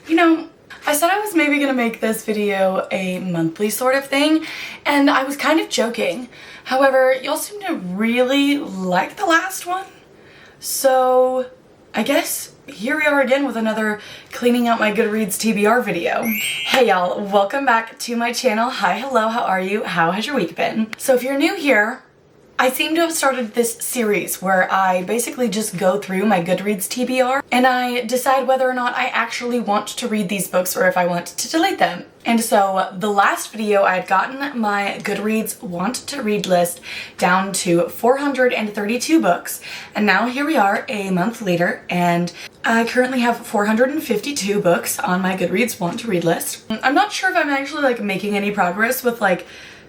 You know, I said I was maybe gonna make this video a monthly sort of thing, and I was kind of joking. However, y'all seem to really like the last one, so I guess here we are again with another cleaning out my Goodreads TBR video. Hey y'all, welcome back to my channel. Hi, hello, how are you? How has your week been? So if you're new here, I seem to have started this series where I basically just go through my Goodreads TBR and I decide whether or not I actually want to read these books or if I want to delete them. And so the last video I had gotten my Goodreads Want to Read list down to 432 books, and now here we are a month later and I currently have 452 books on my Goodreads Want to Read list. I'm not sure if I'm actually like making any progress with like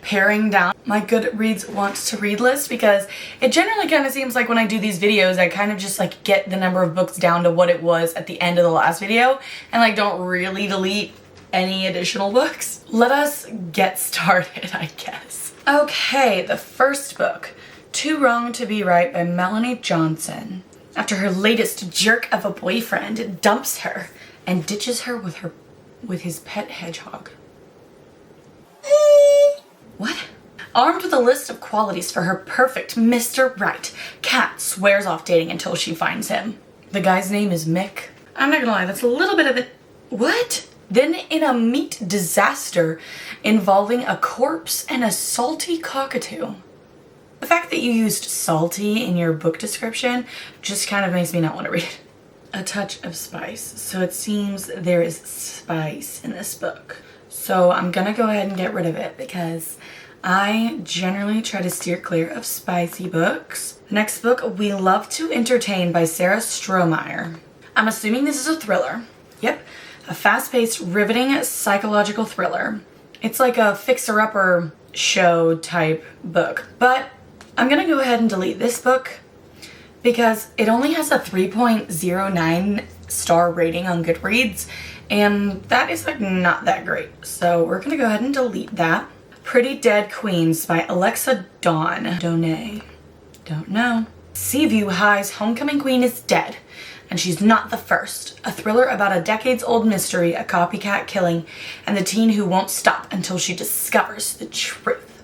paring down my Goodreads Want to Read list, because it generally kind of seems like when I do these videos I kind of just like get the number of books down to what it was at the end of the last video and like don't really delete any additional books. Let us get started, I guess. Okay, the first book, Too Wrong to Be Right by Melanie Johnson. After her latest jerk of a boyfriend dumps her and ditches her with his pet hedgehog. What? Armed with a list of qualities for her perfect Mr. Right, Kat swears off dating until she finds him. The guy's name is Mick. I'm not gonna lie, that's a little bit of it. What? Then in a meat disaster involving a corpse and a salty cockatoo. The fact that you used salty in your book description just kind of makes me not want to read it. A touch of spice. So it seems there is spice in this book. So I'm gonna go ahead and get rid of it because I generally try to steer clear of spicy books. The next book, We Love to Entertain by Sarah Strohmeyer. I'm assuming this is a thriller. Yep, a fast-paced, riveting psychological thriller. It's like a fixer-upper show type book, but I'm gonna go ahead and delete this book because it only has a 3.09 star rating on Goodreads, and that is like not that great. So we're gonna go ahead and delete that. Pretty Dead Queens by Alexa Donay. Don't know. Seaview High's homecoming queen is dead, and she's not the first. A thriller about a decades-old mystery, a copycat killing, and the teen who won't stop until she discovers the truth.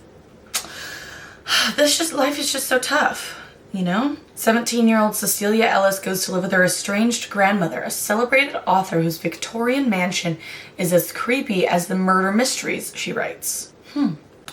Life is just so tough, you know? 17-year-old Cecilia Ellis goes to live with her estranged grandmother, a celebrated author whose Victorian mansion is as creepy as the murder mysteries she writes.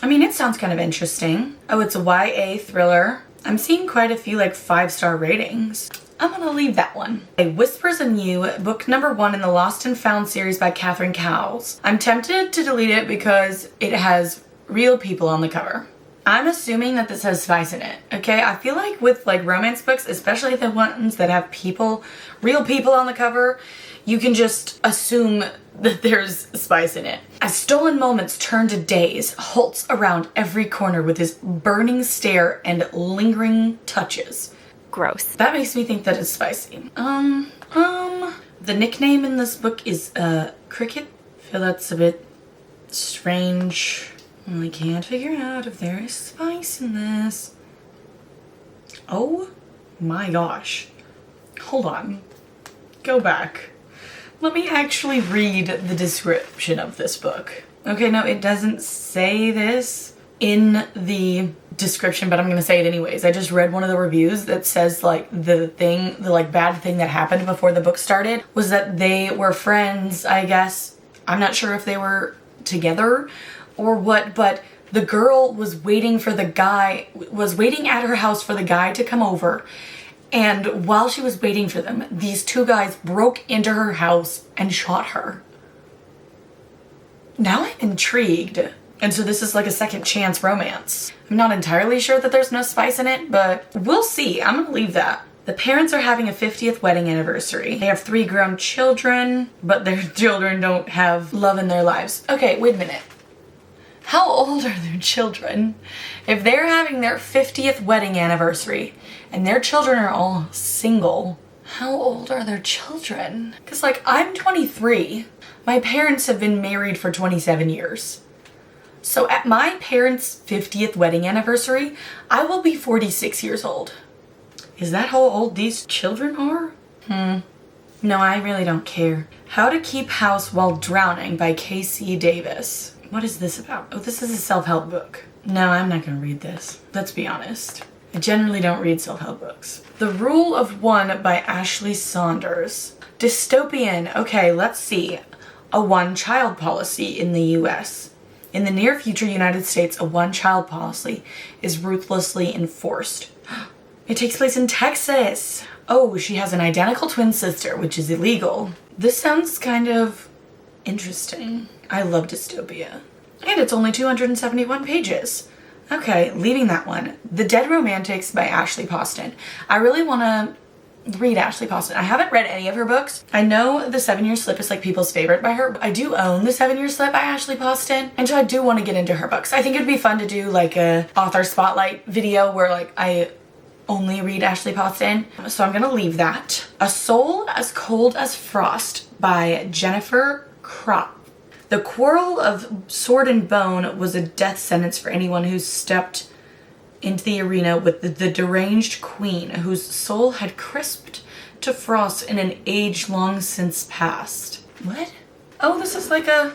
I mean, it sounds kind of interesting. Oh, it's a YA thriller. I'm seeing quite a few like 5-star ratings. I'm gonna leave that one. Whispers in You, book number 1 in the Lost and Found series by Catherine Cowles. I'm tempted to delete it because it has real people on the cover. I'm assuming that this has spice in it, okay? I feel like with like romance books, especially the ones that have real people on the cover, you can just assume that there's spice in it. As stolen moments turn to days, halts around every corner with his burning stare and lingering touches. Gross. That makes me think that it's spicy. The nickname in this book is, Cricket. I feel that's a bit strange. I can't figure out if there is spice in this. Oh my gosh. Hold on. Go back. Let me actually read the description of this book. Okay, no, it doesn't say this in the description, but I'm gonna say it anyways. I just read one of the reviews that says like the bad thing that happened before the book started was that they were friends, I guess. I'm not sure if they were together or what, but the girl was waiting at her house for the guy to come over. And while she was waiting for them, these two guys broke into her house and shot her. Now I'm intrigued. And so this is like a second chance romance. I'm not entirely sure that there's no spice in it, but we'll see. I'm gonna leave that. The parents are having a 50th wedding anniversary. They have 3 grown children, but their children don't have love in their lives. Okay, wait a minute. How old are their children? If they're having their 50th wedding anniversary and their children are all single, how old are their children? Because like I'm 23. My parents have been married for 27 years. So at my parents' 50th wedding anniversary, I will be 46 years old. Is that how old these children are? No, I really don't care. How to Keep House While Drowning by K.C. Davis. What is this about? Oh, this is a self-help book. No, I'm not gonna read this. Let's be honest. I generally don't read self-help books. The Rule of One by Ashley Saunders. Dystopian. Okay, let's see. A one-child policy in the U.S. In the near future United States, a one-child policy is ruthlessly enforced. It takes place in Texas. Oh, she has an identical twin sister, which is illegal. This sounds kind of interesting. I love dystopia. And it's only 271 pages. Okay, leaving that one. The Dead Romantics by Ashley Poston. I really want to read Ashley Poston. I haven't read any of her books. I know The 7 Year Slip is like people's favorite by her. I do own The 7 Year Slip by Ashley Poston, and so I do want to get into her books. I think it'd be fun to do like a author spotlight video where like I only read Ashley Poston. So I'm gonna leave that. A Soul as Cold as Frost by Jennifer Kropp. The quarrel of sword and bone was a death sentence for anyone who stepped into the arena with the deranged queen whose soul had crisped to frost in an age long since past. What? Oh, this is like a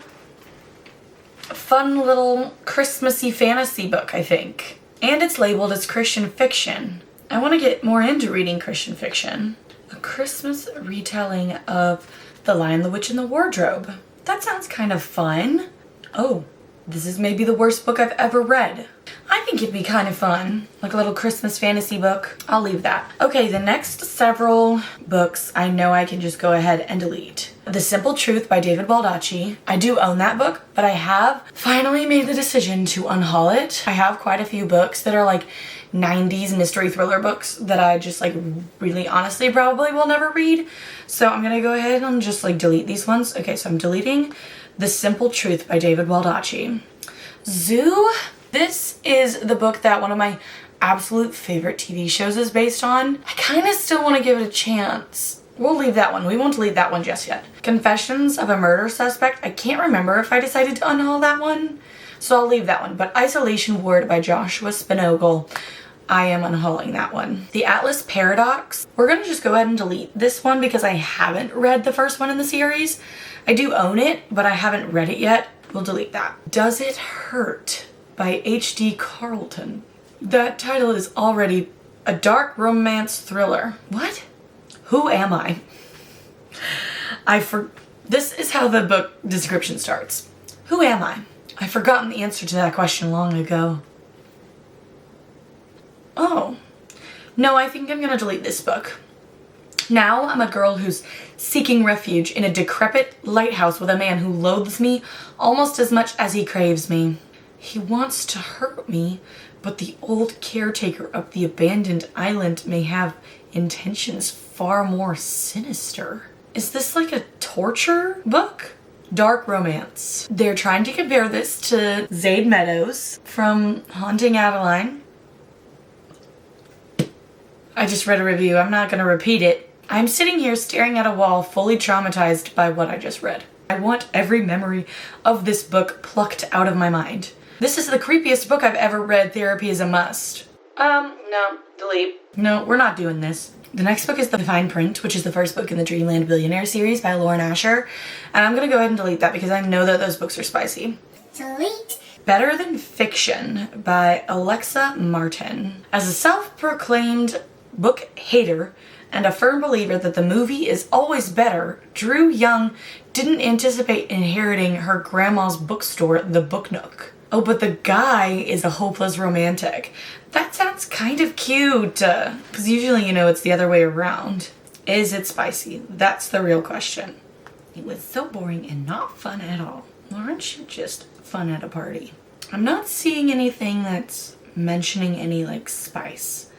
fun little Christmassy fantasy book, I think. And it's labeled as Christian fiction. I want to get more into reading Christian fiction. A Christmas retelling of The Lion, the Witch, and the Wardrobe. That sounds kind of fun. Oh, this is maybe the worst book I've ever read. I think it'd be kind of fun. Like a little Christmas fantasy book. I'll leave that. Okay, the next several books I know I can just go ahead and delete. The Simple Truth by David Baldacci. I do own that book, but I have finally made the decision to unhaul it. I have quite a few books that are like 90s mystery thriller books that I just like really honestly probably will never read. So I'm gonna go ahead and just like delete these ones. Okay, so I'm deleting The Simple Truth by David Baldacci. Zoo. This is the book that one of my absolute favorite TV shows is based on. I kind of still want to give it a chance. We'll leave that one. We won't delete that one just yet. Confessions of a Murder Suspect. I can't remember if I decided to unhaul that one, so I'll leave that one. But Isolation Ward by Joshua Spinogle. I am unhauling that one. The Atlas Paradox. We're gonna just go ahead and delete this one because I haven't read the first one in the series. I do own it, but I haven't read it yet. We'll delete that. Does It Hurt by H.D. Carlton. That title is already a dark romance thriller. What? Who am I? This is how the book description starts. Who am I? I've forgotten the answer to that question long ago. Oh. No, I think I'm gonna delete this book. Now I'm a girl who's seeking refuge in a decrepit lighthouse with a man who loathes me almost as much as he craves me. He wants to hurt me, but the old caretaker of the abandoned island may have intentions far more sinister. Is this like a torture book? Dark romance. They're trying to compare this to Zade Meadows from Haunting Adeline. I just read a review. I'm not gonna repeat it. I'm sitting here staring at a wall, fully traumatized by what I just read. I want every memory of this book plucked out of my mind. This is the creepiest book I've ever read. Therapy is a must. No, delete. No, we're not doing this. The next book is The Fine Print, which is the first book in the Dreamland Billionaire series by Lauren Asher. And I'm gonna go ahead and delete that because I know that those books are spicy. Delete. Better Than Fiction by Alexa Martin. As a self-proclaimed book hater and a firm believer that the movie is always better, Drew Young didn't anticipate inheriting her grandma's bookstore, The Book Nook. Oh, but the guy is a hopeless romantic. That sounds kind of cute, because usually, you know, it's the other way around. Is it spicy? That's the real question. It was so boring and not fun at all. Lauren should just fun at a party. I'm not seeing anything that's mentioning any, like, spice.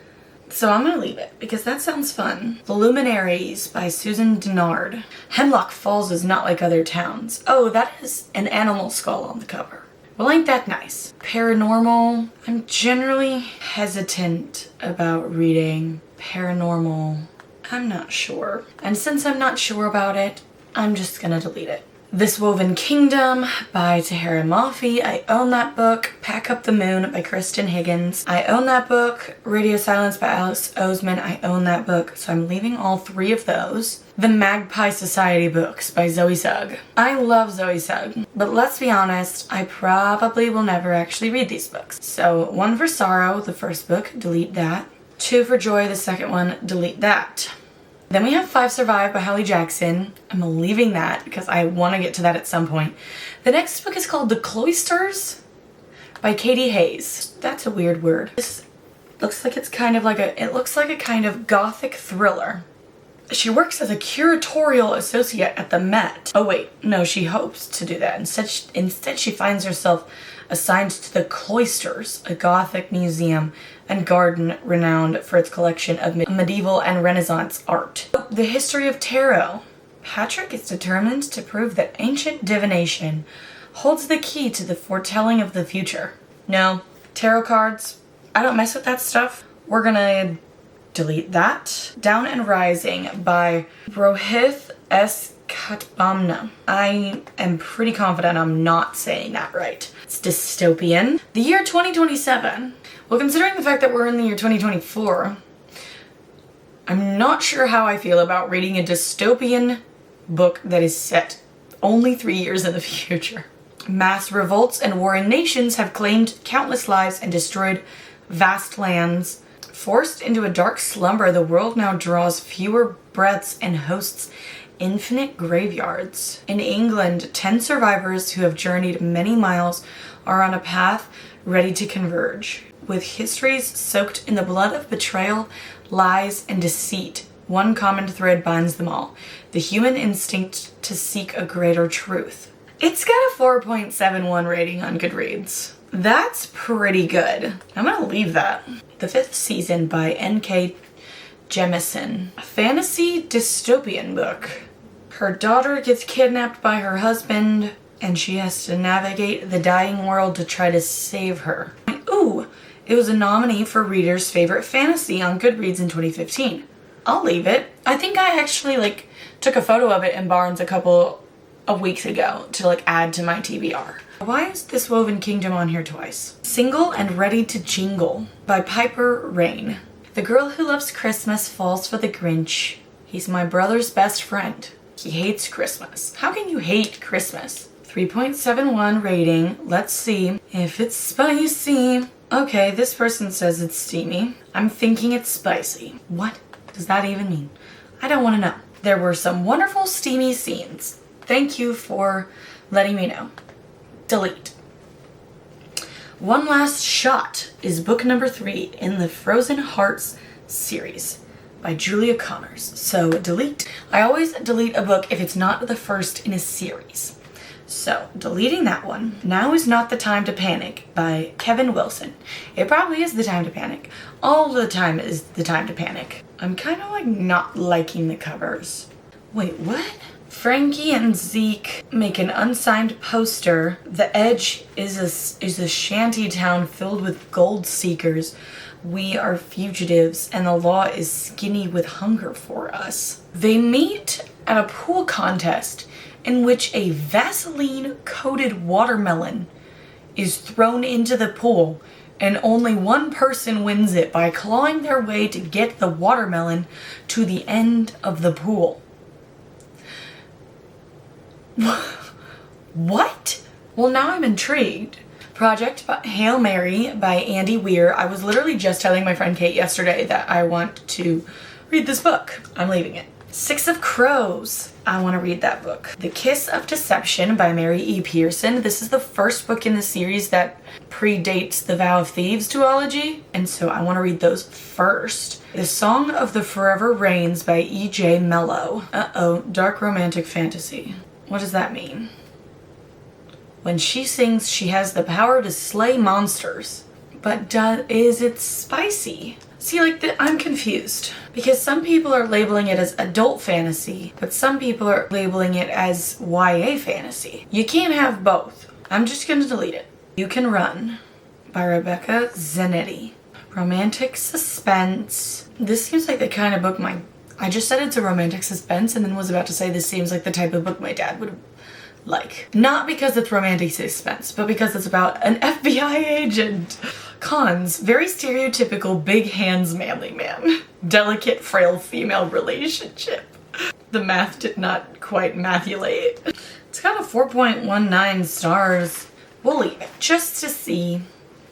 So I'm gonna leave it, because that sounds fun. The Luminaries by Susan Dennard. Hemlock Falls is not like other towns. Oh, that is an animal skull on the cover. Well, ain't that nice? Paranormal. I'm generally hesitant about reading paranormal. I'm not sure. And since I'm not sure about it, I'm just gonna delete it. This Woven Kingdom by Tahara Mafi. I own that book. Pack Up the Moon by Kristen Higgins. I own that book. Radio Silence by Alice Oseman. I own that book. So I'm leaving all 3 of those. The Magpie Society books by Zoe Sugg. I love Zoe Sugg, but let's be honest, I probably will never actually read these books. So 1 for Sorrow, the first book, delete that. 2 for Joy, the second one, delete that. Then we have 5 Survive by Holly Jackson. I'm leaving that because I want to get to that at some point. The next book is called The Cloisters by Katie Hayes. That's a weird word. This looks like it's kind of like it looks like a kind of gothic thriller. She works as a curatorial associate at the Met. Oh wait, no, she hopes to do that. Instead she finds herself assigned to the Cloisters, a Gothic museum and garden renowned for its collection of medieval and Renaissance art. The History of Tarot. Patrick is determined to prove that ancient divination holds the key to the foretelling of the future. No, tarot cards, I don't mess with that stuff. We're gonna delete that. Down and Rising by Rohith S. Katbamna. I am pretty confident I'm not saying that right. It's dystopian. The year 2027. Well, considering the fact that we're in the year 2024, I'm not sure how I feel about reading a dystopian book that is set only 3 years in the future. Mass revolts and warring nations have claimed countless lives and destroyed vast lands. Forced into a dark slumber, the world now draws fewer breaths and hosts infinite graveyards. In England, 10 survivors who have journeyed many miles are on a path ready to converge. With histories soaked in the blood of betrayal, lies, and deceit, one common thread binds them all: the human instinct to seek a greater truth. It's got a 4.71 rating on Goodreads. That's pretty good. I'm gonna leave that. The 5th Season by N.K. Jemisin. A fantasy dystopian book. Her daughter gets kidnapped by her husband, and she has to navigate the dying world to try to save her. Ooh, it was a nominee for Reader's Favorite Fantasy on Goodreads in 2015. I'll leave it. I think I actually took a photo of it in Barnes a couple of weeks ago to add to my TBR. Why is This Woven Kingdom on here twice? Single and Ready to Jingle by Piper Rain. The girl who loves Christmas falls for the Grinch. He's my brother's best friend. He hates Christmas. How can you hate Christmas? 3.71 rating. Let's see if it's spicy. Okay, this person says it's steamy. I'm thinking it's spicy. What does that even mean? I don't want to know. There were some wonderful steamy scenes. Thank you for letting me know. Delete. One Last Shot is book number 3 in the Frozen Hearts series by Julia Connors. So delete. I always delete a book if it's not the first in a series. So deleting that one. Now is Not the Time to Panic by Kevin Wilson. It probably is the time to panic. All the time is the time to panic. I'm kind of not liking the covers. Wait, what? Frankie and Zeke make an unsigned poster. The Edge is a shanty town filled with gold seekers. We are fugitives, and the law is skinny with hunger for us. They meet at a pool contest in which a Vaseline-coated watermelon is thrown into the pool, and only one person wins it by clawing their way to get the watermelon to the end of the pool. What? Well, now I'm intrigued. Project Hail Mary by Andy Weir. I was literally just telling my friend Kate yesterday that I want to read this book. I'm leaving it. 6 of Crows. I want to read that book. The Kiss of Deception by Mary E. Pearson. This is the first book in the series that predates the Vow of Thieves duology, and so I want to read those first. The Song of the Forever Rains by E.J. Mello. Dark romantic fantasy. What does that mean? When she sings, she has the power to slay monsters. But is it spicy? See, I'm confused. Because some people are labeling it as adult fantasy, but some people are labeling it as YA fantasy. You can't have both. I'm just gonna delete it. You Can Run by Rebecca Zanetti. Romantic suspense. This seems like the kind of book I just said it's a romantic suspense and then was about to say this seems like the type of book my dad would like. Not because it's romantic suspense, but because it's about an FBI agent. Cons, very stereotypical big hands manly man. Delicate frail female relationship. The math did not quite mathulate. It's got a 4.19 stars. We'll leave it just to see.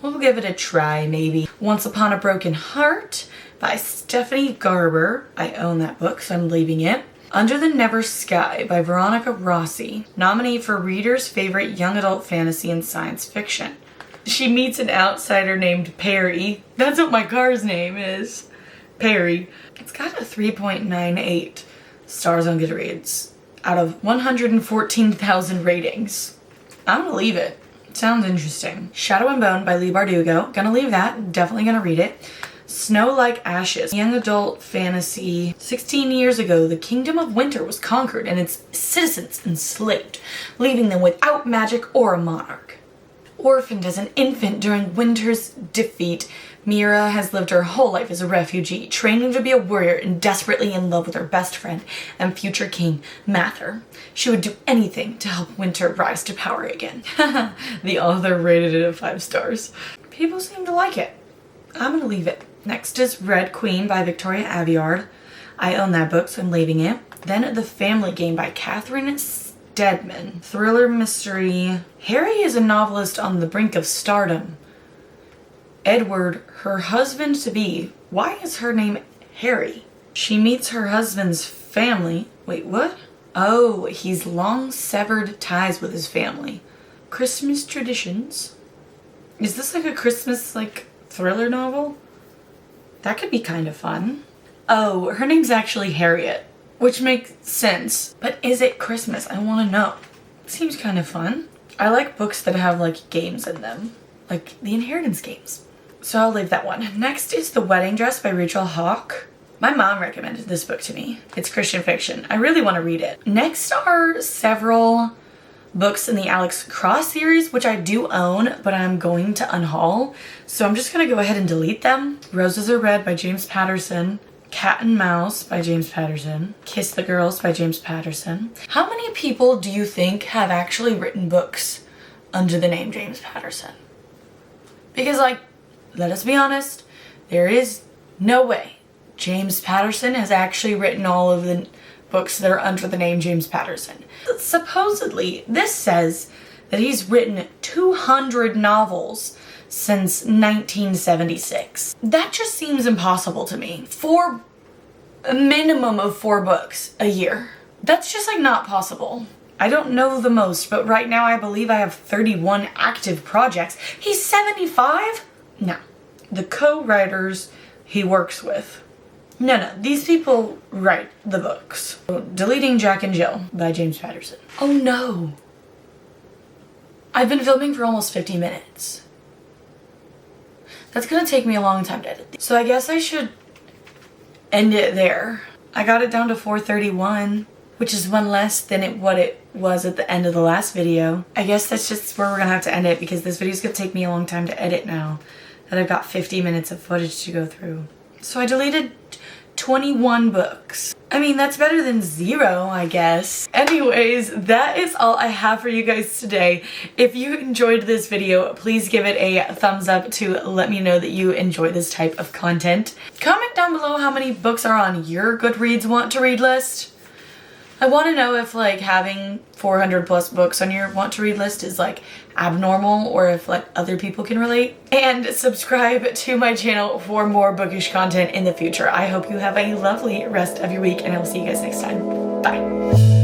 We'll give it a try maybe. Once Upon a Broken Heart by Stephanie Garber. I own that book, so I'm leaving it. Under the Never Sky by Veronica Rossi. Nominee for readers' favorite young adult fantasy and science fiction. She meets an outsider named Perry. That's what my car's name is. Perry. It's got a 3.98 stars on Goodreads out of 114,000 ratings. I'm gonna leave it. Sounds interesting. Shadow and Bone by Leigh Bardugo. Gonna leave that. Definitely gonna read it. Snow Like Ashes. Young adult fantasy. 16 years ago, the Kingdom of Winter was conquered and its citizens enslaved, leaving them without magic or a monarch. Orphaned as an infant during winter's defeat, Mira has lived her whole life as a refugee, training to be a warrior and desperately in love with her best friend and future king, Mather. She would do anything to help Winter rise to power again. The author rated it at 5 stars. People seem to like it. I'm gonna leave it. Next is Red Queen by Victoria Aveyard. I own that book, so I'm leaving it. Then The Family Game by Catherine Stedman. Thriller mystery. Harry is a novelist on the brink of stardom. Edward, her husband-to-be. Why is her name Harry? She meets her husband's family. Wait, what? Oh, he's long severed ties with his family. Christmas traditions. Is this like a Christmas, thriller novel? That could be kind of fun. Oh, her name's actually Harriet, which makes sense. But is it Christmas? I want to know. Seems kind of fun. I like books that have games in them, like the Inheritance games. So I'll leave that one. Next is The Wedding Dress by Rachel Hawke. My mom recommended this book to me. It's Christian fiction. I really want to read it. Next are several books in the Alex Cross series, which I do own, but I'm going to unhaul. So I'm just going to go ahead and delete them. Roses Are Red by James Patterson. Cat and Mouse by James Patterson. Kiss the Girls by James Patterson. How many people do you think have actually written books under the name James Patterson? Because let us be honest, there is no way James Patterson has actually written all of the books that are under the name James Patterson. Supposedly, this says that he's written 200 novels since 1976. That just seems impossible to me. For a minimum of 4 books a year. That's just not possible. I don't know the most, but right now I believe I have 31 active projects. He's 75? No. The co-writers he works with. No, these people write the books. Deleting Jack and Jill by James Patterson. Oh no. I've been filming for almost 50 minutes. That's gonna take me a long time to edit. So I guess I should end it there. I got it down to 431, which is one less than what it was at the end of the last video. I guess that's just where we're gonna have to end it because this video's gonna take me a long time to edit now that I've got 50 minutes of footage to go through. So I deleted 21 books. I mean, that's better than 0, I guess. Anyways, that is all I have for you guys today. If you enjoyed this video, please give it a thumbs up to let me know that you enjoy this type of content. Comment down below how many books are on your Goodreads Want to Read list. I want to know if having 400 plus books on your want to read list is abnormal or if other people can relate. And subscribe to my channel for more bookish content in the future. I hope you have a lovely rest of your week and I will see you guys next time. Bye.